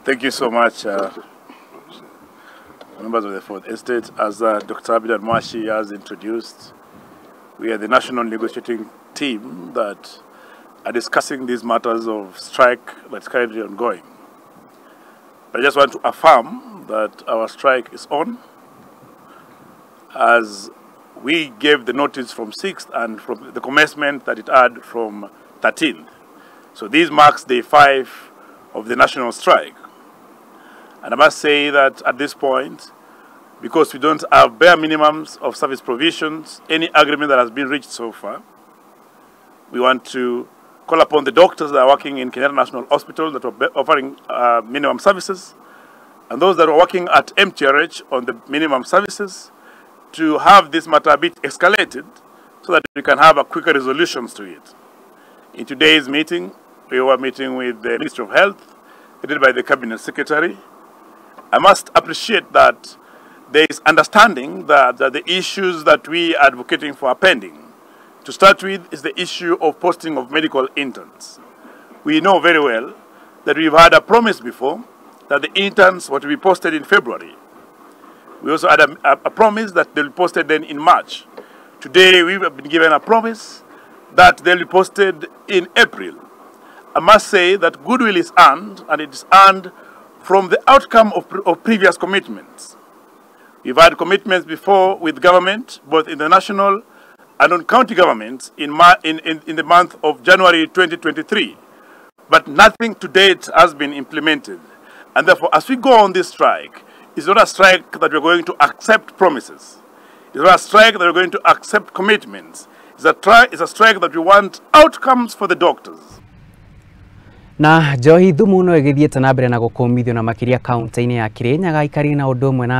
Thank you so much, members of the Fourth Estate. As Dr. Abidan Mwashi has introduced, we are the national negotiating team that are discussing these matters of strike that's currently ongoing. I just want to affirm that our strike is on, as we gave the notice from 6th and from the commencement that it had from 13th. So this marks day 5 of the national strike. And I must say that at this point, because we don't have bare minimums of service provisions, any agreement that has been reached so far, we want to call upon the doctors that are working in Kenyatta National Hospital that are offering minimum services, and those that are working at MTRH on the minimum services, to have this matter a bit escalated so that we can have a quicker resolutions to it. In today's meeting, we were meeting with the Ministry of Health, headed by the Cabinet Secretary. I must appreciate that there is understanding that the issues that we are advocating for are pending. To start with is the issue of posting of medical interns. We know very well that we've had a promise before that the interns were to be posted in February. We also had a promise that they'll be posted then in March. Today we have been given a promise that they'll be posted in April. I must say that goodwill is earned, and it is earned from the outcome of previous commitments. We've had commitments before with government, both in the national and on county governments in the month of January 2023. But nothing to date has been implemented. And therefore, as we go on this strike, it's not a strike that we're going to accept promises. It's not a strike that we're going to accept commitments. It's a strike that we want outcomes for the doctors. Na johi thumu no igithie nambere na gukumithio na makiria kaunti-ini ya Kirinyaga ikari na undu umwe na